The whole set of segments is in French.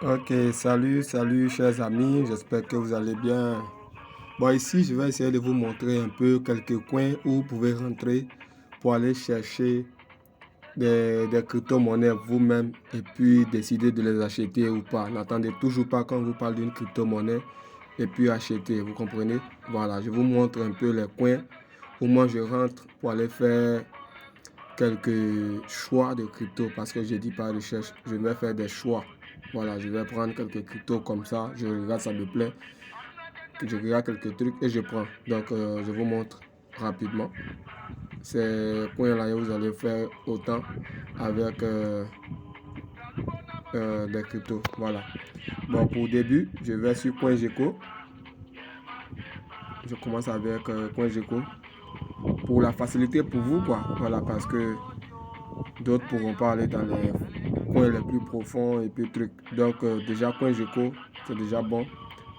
Ok, salut chers amis, j'espère que vous allez bien. Bon, ici, je vais essayer de vous montrer un peu quelques coins où vous pouvez rentrer pour aller chercher des crypto-monnaies vous-même et puis décider de les acheter ou pas. N'attendez toujours pas quand on vous parle d'une crypto-monnaie et puis acheter, vous comprenez? Voilà, je vous montre un peu les coins où moi je rentre pour aller faire quelques choix de crypto parce que je dis pas recherche, je vais faire des choix. Voilà, je vais prendre quelques cryptos comme ça, je regarde, ça me plaît, je regarde quelques trucs et je prends. Donc, je vous montre rapidement. Ces coins-là, vous allez faire autant avec des cryptos. Voilà. Bon, pour début, je vais sur CoinGecko. Je commence avec CoinGecko. Pour la facilité pour vous, quoi. Voilà, parce que d'autres pourront pas aller dans les coins les plus profonds et puis trucs. Donc, déjà, CoinGecko, c'est déjà bon.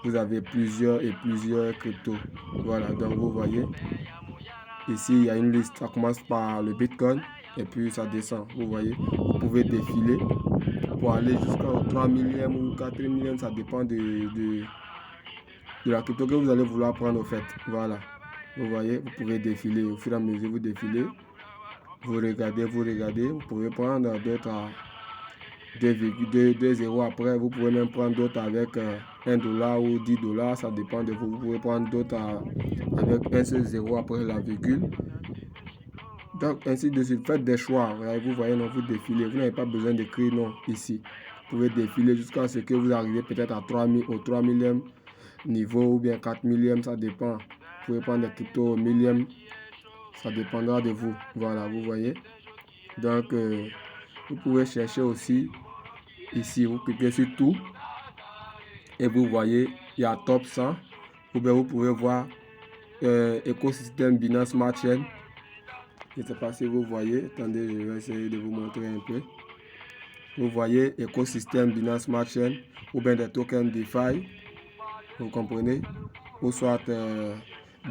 Vous avez plusieurs et plusieurs cryptos. Voilà, donc vous voyez, ici, il y a une liste. Ça commence par le Bitcoin et puis ça descend. Vous voyez, vous pouvez défiler pour aller jusqu'au 3 millième ou 4 millième. Ça dépend de la crypto que vous allez vouloir prendre au fait. Voilà, vous voyez, vous pouvez défiler. Au fur et à mesure, vous défilez. Vous regardez. Vous pouvez prendre d'autres à 2,2 zéros après. Vous pouvez même prendre d'autres avec 1 dollar ou 10 dollars. Ça dépend de vous. Vous pouvez prendre d'autres avec un seul zéro après la virgule. Donc, ainsi de suite, faites des choix. Vous voyez, non, vous défilez. Vous n'avez pas besoin d'écrire non ici. Vous pouvez défiler jusqu'à ce que vous arrivez peut-être à 3000, au 3 millième niveau ou bien 4 millième, ça dépend. Vous pouvez prendre des cryptos au millième, ça dépendra de vous. Voilà, vous voyez. Donc, vous pouvez chercher aussi ici. Vous cliquez sur tout et vous voyez, il y a top 100. Ou bien vous pouvez voir écosystème Binance Smart Chain. Je ne sais pas si vous voyez. Attendez, je vais essayer de vous montrer un peu. Vous voyez écosystème Binance Smart Chain ou bien des tokens DeFi, vous comprenez, ou soit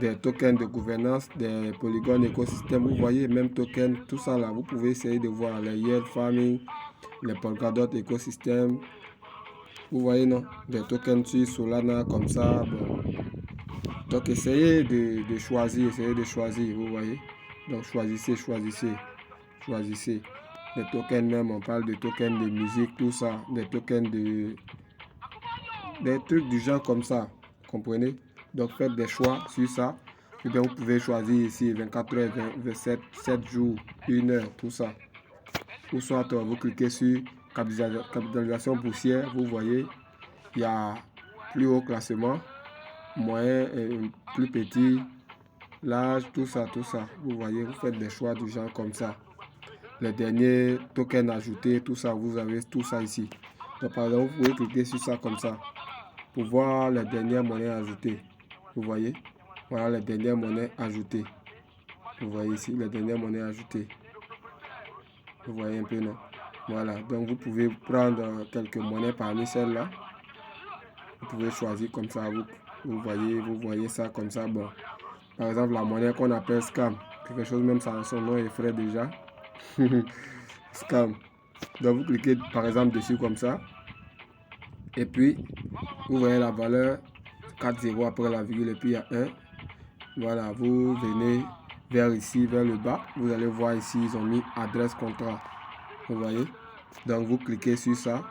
des tokens de gouvernance, des polygones écosystème, vous voyez même tokens, tout ça là, vous pouvez essayer de voir les yield farming, les Polkadot écosystème, vous voyez non, des tokens sur Solana comme ça, bon. Donc essayez essayez de choisir, vous voyez. Donc choisissez. Les tokens même, on parle de tokens de musique, tout ça, des tokens des trucs du genre comme ça, comprenez? Donc faites des choix sur ça. Et bien vous pouvez choisir ici 24 heures, 27, 7 jours, 1 heure, tout ça. Ou soit vous cliquez sur capitalisation boursière, vous voyez, il y a plus haut classement, moyen et plus petit, l'âge, tout ça, tout ça. Vous voyez, vous faites des choix du genre comme ça. Les derniers tokens ajoutés, tout ça, vous avez tout ça ici. Donc par exemple, vous pouvez cliquer sur ça comme ça pour voir les dernières monnaies ajoutées. Vous voyez, voilà les dernières monnaies ajoutées. Vous voyez ici les dernières monnaies ajoutées. Vous voyez un peu, non? Voilà, donc vous pouvez prendre quelques monnaies parmi celles-là. Vous pouvez choisir comme ça. Vous voyez ça comme ça. Bon, par exemple, la monnaie qu'on appelle scam. Quelque chose, même ça, son nom est frais déjà. Scam. Donc vous cliquez par exemple dessus comme ça. Et puis, vous voyez la valeur 4 zéros après la virgule et puis il y a 1. Voilà, vous venez vers ici, vers le bas. Vous allez voir ici, ils ont mis adresse contrat. Vous voyez? Donc vous cliquez sur ça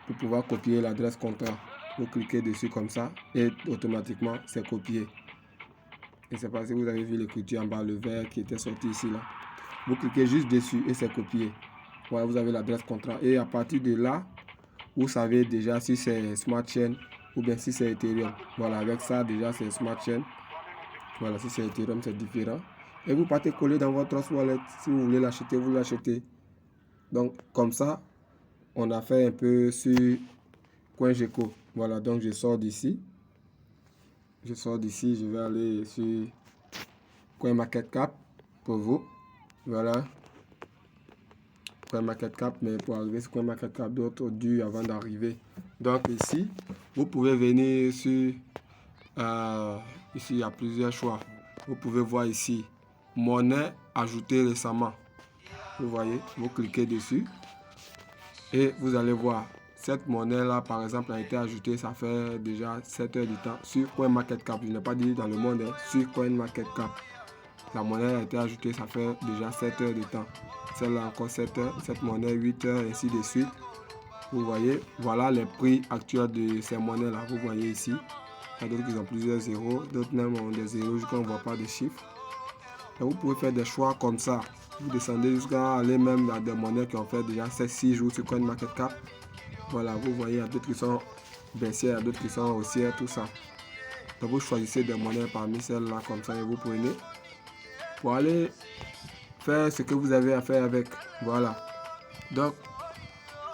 pour pouvoir copier l'adresse contrat. Vous cliquez dessus comme ça et automatiquement c'est copié. Je ne sais pas si vous avez vu l'écriture en bas, le vert qui était sorti ici là. Vous cliquez juste dessus et c'est copié. Voilà, vous avez l'adresse contrat. Et à partir de là, vous savez déjà si c'est Smart Chain ou bien si c'est Ethereum. Voilà, avec ça déjà c'est Smart Chain. Voilà, si c'est Ethereum, c'est différent. Et vous partez coller dans votre Trust Wallet. Si vous voulez l'acheter, vous l'achetez. Donc, comme ça, on a fait un peu sur CoinGecko. Voilà, donc je sors d'ici. Je vais aller sur CoinMarketCap pour vous. Voilà, CoinMarketCap, mais pour arriver sur CoinMarketCap, d'autres dû avant d'arriver. Donc ici, vous pouvez venir sur... ici, il y a plusieurs choix. Vous pouvez voir ici, monnaie ajoutée récemment. Vous voyez, vous cliquez dessus et vous allez voir. cette monnaie là par exemple a été ajoutée, ça fait déjà 7 heures du temps sur CoinMarketCap. Je n'ai pas dit dans le monde, hein, sur CoinMarketCap. La monnaie a été ajoutée, ça fait déjà 7 heures de temps. Celle-là encore 7 heures, cette monnaie 8 heures, ainsi de suite. Vous voyez, voilà les prix actuels de ces monnaies-là. Vous voyez ici, il y a d'autres qui ont plusieurs zéros, d'autres même ont des zéros jusqu'à on ne voit pas de chiffres. Et vous pouvez faire des choix comme ça. Vous descendez jusqu'à aller même dans des monnaies qui ont fait déjà 6 jours sur CoinMarketCap. Voilà, vous voyez, il y a d'autres qui sont baissières, il y a d'autres qui sont haussières, tout ça. Donc vous choisissez des monnaies parmi celles-là comme ça et vous prenez pour aller faire ce que vous avez à faire avec. Voilà. Donc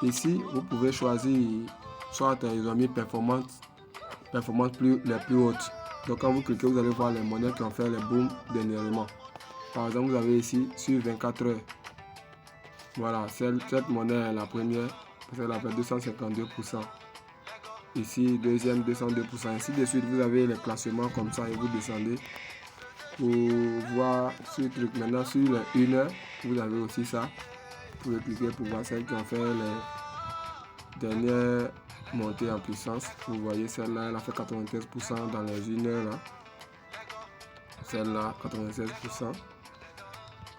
ici, vous pouvez choisir soit ils ont mis performance les plus hautes. Donc quand vous cliquez, vous allez voir les monnaies qui ont fait les booms dernièrement. Par exemple, vous avez ici sur 24 heures. Voilà, cette monnaie est la première parce qu'elle a fait 252%. Ici, deuxième 202%. Ainsi de suite, vous avez les classements comme ça et vous descendez pour voir ce truc. Maintenant, sur les 1 heure, vous avez aussi ça. Vous pouvez cliquer pour voir celles qui ont fait les dernières montées en puissance. Vous voyez celle-là, elle a fait 93% dans les 1 heure là. Celle-là, 96%.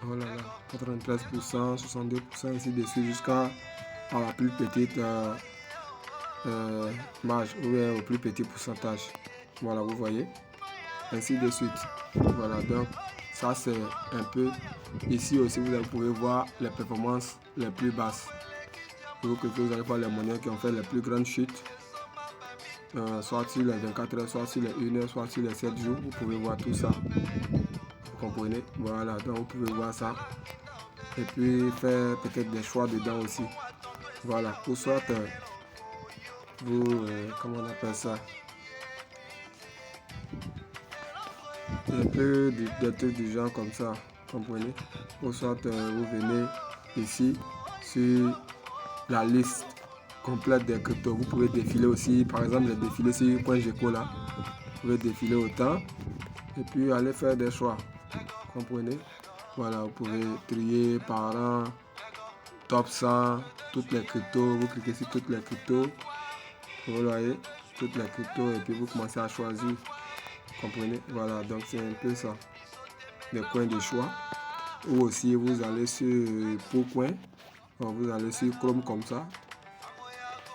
Oh là là, 93%, 62%, ainsi de suite jusqu'à la plus petite marge ou bien au plus petit pourcentage. Voilà, vous voyez, ainsi de suite. Voilà, donc ça c'est un peu. Ici aussi, vous pouvez voir les performances les plus basses. Vous allez voir les monnaies qui ont fait les plus grandes chutes. Soit sur les 24 heures, soit sur les 1 heure, soit sur les 7 jours. Vous pouvez voir tout ça. Vous comprenez? Voilà, donc vous pouvez voir ça. Et puis faire peut-être des choix dedans aussi. Voilà, pour soit vous, comment on appelle ça? Un peu des trucs du genre comme ça, comprenez? Ou soit vous venez ici sur la liste complète des cryptos. Vous pouvez défiler aussi, par exemple, les défilés sur CoinGecko là. Vous pouvez défiler autant et puis aller faire des choix, comprenez? Voilà, vous pouvez trier par an, top 100, toutes les cryptos. Vous cliquez sur toutes les cryptos. Vous voyez, toutes les cryptos et puis vous commencez à choisir. Comprenez? Voilà, donc c'est un peu ça. Des coins de choix. Ou aussi vous allez sur Pourcoin. Vous allez sur Chrome comme ça.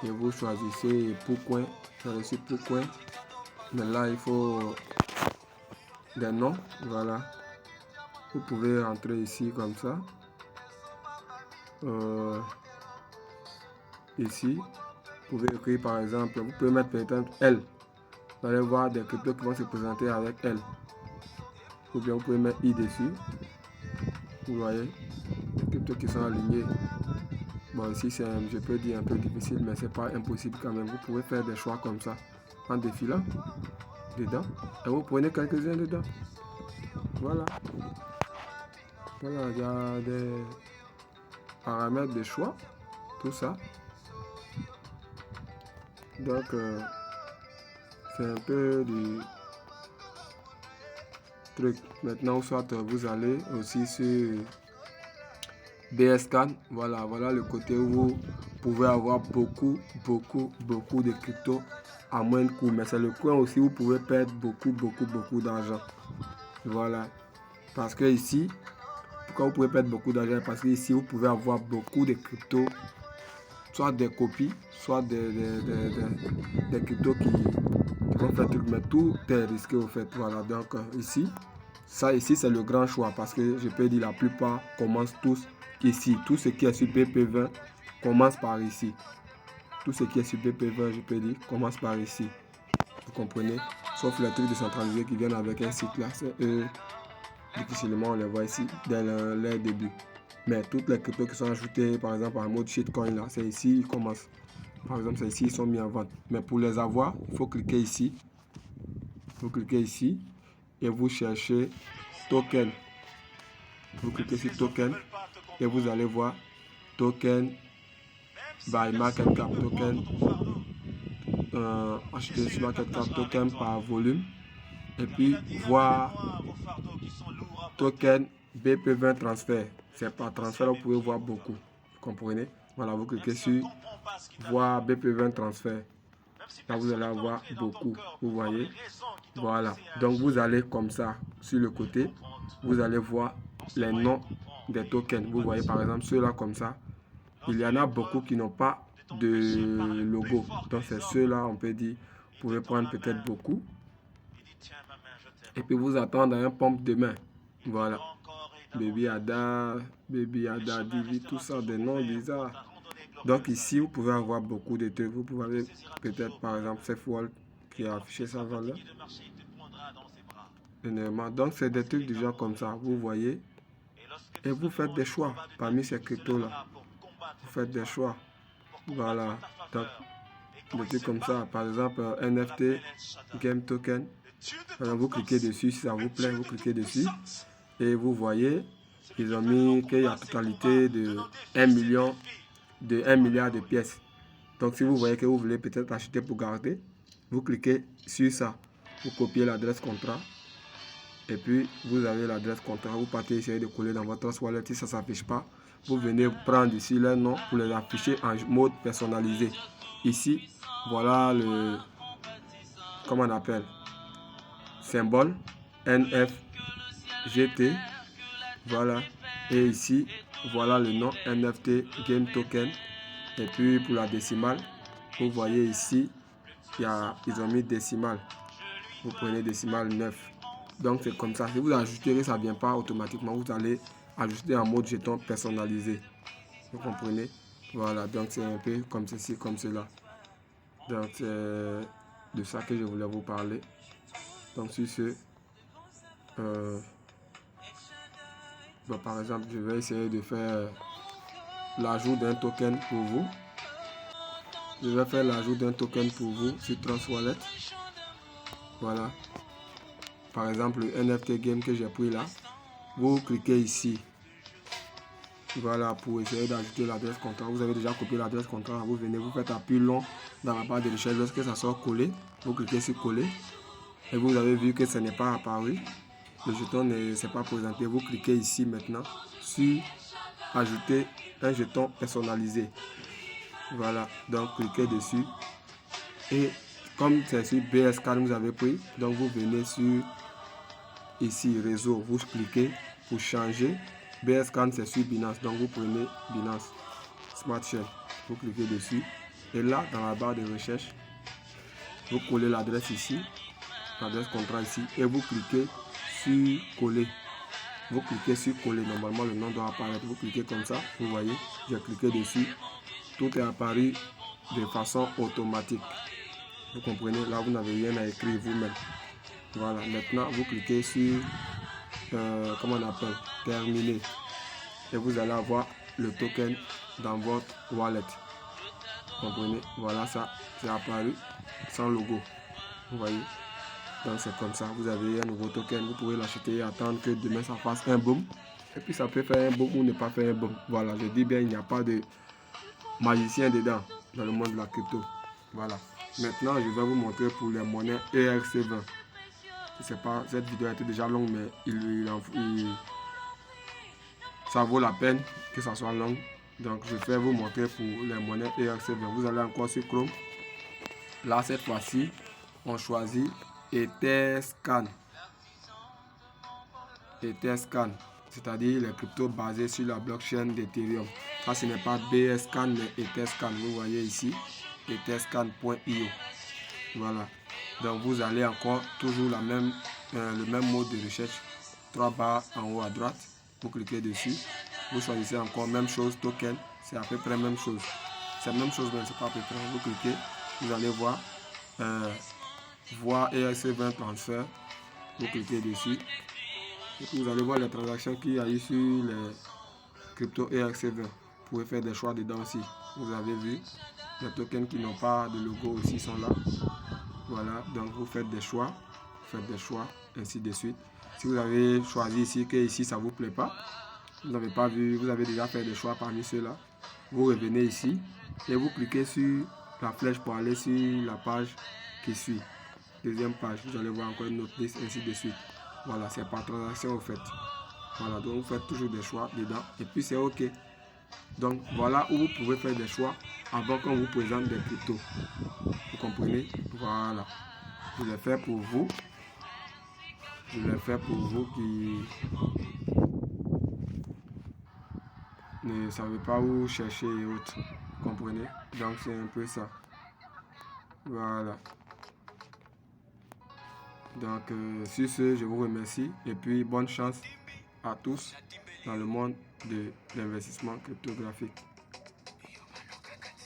Et vous choisissez Pourcoin. Vous allez sur Pourcoin. Mais là, il faut des noms. Voilà. Vous pouvez rentrer ici comme ça. Ici. Vous pouvez écrire par exemple. Vous pouvez mettre peut-être L. Vous allez voir des cryptos qui vont se présenter avec L. Ou bien vous pouvez mettre I dessus. Vous voyez, les cryptos qui sont alignés. Bon, ici c'est, je peux dire, un peu difficile, mais c'est pas impossible quand même. Vous pouvez faire des choix comme ça en défilant dedans et vous prenez quelques-uns dedans. Voilà. Voilà, il y a des paramètres de choix, tout ça. Donc, c'est un peu du truc. Maintenant, soit vous allez aussi sur BScan. Voilà, voilà le côté où vous pouvez avoir beaucoup de cryptos à moins de coût. Mais c'est le coin aussi où vous pouvez perdre beaucoup d'argent. Voilà. Parce que ici, pourquoi vous pouvez perdre beaucoup d'argent? Parce que ici, vous pouvez avoir beaucoup de cryptos, soit des copies, soit des cryptos qui vont faire truc, mais tout est risqué au fait. Voilà, donc ici, ça ici, c'est le grand choix parce que je peux dire la plupart commencent tous ici. Tout ce qui est sur BP20 commence par ici. Tout ce qui est sur BP20, je peux dire, commence par ici. Vous comprenez? Sauf les trucs décentralisés qui viennent avec un site là. C'est eux, difficilement on les voit ici dès leur début. Mais toutes les cryptos qui sont ajoutées, par exemple en mode shitcoin là, c'est ici, ils commencent. Par exemple, c'est ici, ils sont mis en vente. Mais pour les avoir, il faut cliquer ici. Vous cliquez ici et vous cherchez token. Vous cliquez sur token et vous allez voir token by market cap, token acheter sur market cap, token par volume et puis voir token BP20 transfert. C'est par transfert, vous pouvez voir beaucoup. Vous comprenez? Voilà, vous cliquez sur voir BP20 transfert. Là, vous allez avoir beaucoup, vous voyez. Voilà, donc vous allez comme ça, sur le côté, vous allez voir les noms des tokens. Vous voyez par exemple ceux-là comme ça. Il y en a beaucoup qui n'ont pas de logo. Donc c'est ceux-là, on peut dire, vous pouvez prendre peut-être beaucoup. Et puis vous attendre un pompe de main. Voilà. Baby Ada, Divi, tout ça, des noms bizarres. Donc ici, vous pouvez avoir beaucoup de trucs. Vous pouvez peut-être par exemple Safewall qui a affiché sa valeur. Donc c'est des trucs du genre comme ça, vous voyez. Et vous faites des choix parmi ces cryptos-là. Vous faites des choix. Voilà. Donc, des trucs comme ça. Par exemple, NFT, Game Token. Alors, vous cliquez dessus, si ça vous plaît, vous cliquez dessus. Et vous voyez, ils ont mis qu'il y a totalité de 1 milliard de pièces. Donc, si vous voyez que vous voulez peut-être acheter pour garder, vous cliquez sur ça. Vous copiez l'adresse contrat. Et puis, vous avez l'adresse contrat. Vous partez essayer de coller dans votre wallet. Si ça ne s'affiche pas, vous venez prendre ici leur nom pour les afficher en mode personnalisé. Ici, voilà le, comment on appelle, symbole NFGT. Voilà. Et ici, voilà le nom NFT Game Token. Et puis, pour la décimale, vous voyez ici, ils ont mis décimale. Vous prenez décimale 9. Donc, c'est comme ça. Si vous ajoutez, ça ne vient pas automatiquement. Vous allez ajouter en mode jeton personnalisé. Vous comprenez? Voilà. Donc, c'est un peu comme ceci, comme cela. Donc, c'est de ça que je voulais vous parler. Donc, sur ce, bon, par exemple, je vais essayer de faire l'ajout d'un token pour vous. Je vais faire l'ajout d'un token pour vous sur Trust Wallet. Voilà. Par exemple, le NFT Game que j'ai pris là. Vous cliquez ici. Voilà, pour essayer d'ajouter l'adresse contrat. Vous avez déjà copié l'adresse contrat. Vous venez, vous faites appui long dans la barre de recherche. Lorsque ça sort collé, vous cliquez sur coller. Et vous avez vu que ce n'est pas apparu. Le jeton ne s'est pas présenté. Vous cliquez ici maintenant sur ajouter un jeton personnalisé. Voilà, donc cliquez dessus. Et comme c'est sur BSCAN vous avez pris, donc vous venez sur ici réseau, vous cliquez pour changer. BSCAN c'est sur Binance, donc vous prenez Binance Smart Chain, vous cliquez dessus. Et là, dans la barre de recherche, vous collez l'adresse ici, l'adresse contrat ici, et vous cliquez sur coller. Vous cliquez sur coller, normalement le nom doit apparaître. Vous cliquez comme ça, vous voyez, j'ai cliqué dessus. Tout est apparu de façon automatique. Vous comprenez, là vous n'avez rien à écrire vous-même. Voilà, maintenant vous cliquez sur comment on appelle, terminer. Et vous allez avoir le token dans votre wallet. Vous comprenez, voilà, ça c'est apparu sans logo. Vous voyez, donc c'est comme ça. Vous avez un nouveau token, vous pouvez l'acheter et attendre que demain ça fasse un boom. Et puis ça peut faire un boom ou ne pas faire un boom. Voilà, je dis bien, il n'y a pas de magicien dedans dans le monde de la crypto. Voilà. Maintenant, je vais vous montrer pour les monnaies ERC20. Je sais pas, cette vidéo a été déjà longue, mais ça vaut la peine que ça soit long. Donc, je vais vous montrer pour les monnaies ERC20. Vous allez encore sur Chrome. Là, cette fois-ci, on choisit Etherscan. Etherscan, c'est-à-dire les cryptos basés sur la blockchain d'Ethereum. Ça, ce n'est pas BSCAN, mais Etherscan. Vous voyez ici, etherscan.io. Voilà. Donc, vous allez encore toujours le même mode de recherche. 3 barres en haut à droite. Vous cliquez dessus. Vous choisissez encore même chose, token. C'est à peu près même chose. C'est la même chose, mais c'est pas à peu près. Vous cliquez. Vous allez voir ERC20 transfert. Vous cliquez dessus. Et puis vous allez voir les transactions qu'il y a eu sur les crypto ERC20. Vous pouvez faire des choix dedans aussi. Vous avez vu, les tokens qui n'ont pas de logo aussi sont là. Voilà, donc vous faites des choix, ainsi de suite. Si vous avez choisi ici que ici ça vous plaît pas, vous n'avez pas vu, vous avez déjà fait des choix parmi ceux-là, vous revenez ici et vous cliquez sur la flèche pour aller sur la page qui suit. Deuxième page, vous allez voir encore une autre liste, ainsi de suite. Voilà, c'est par transaction au fait. Voilà, donc vous faites toujours des choix dedans et puis c'est OK. Donc voilà où vous pouvez faire des choix avant qu'on vous présente des cryptos. Vous comprenez? Voilà. Je l'ai fait pour vous. Je l'ai fait pour vous qui ne savez pas où chercher et autres. Vous comprenez? Donc c'est un peu ça. Voilà. Donc sur ce, je vous remercie et puis bonne chance à tous dans le monde de l'investissement cryptographique.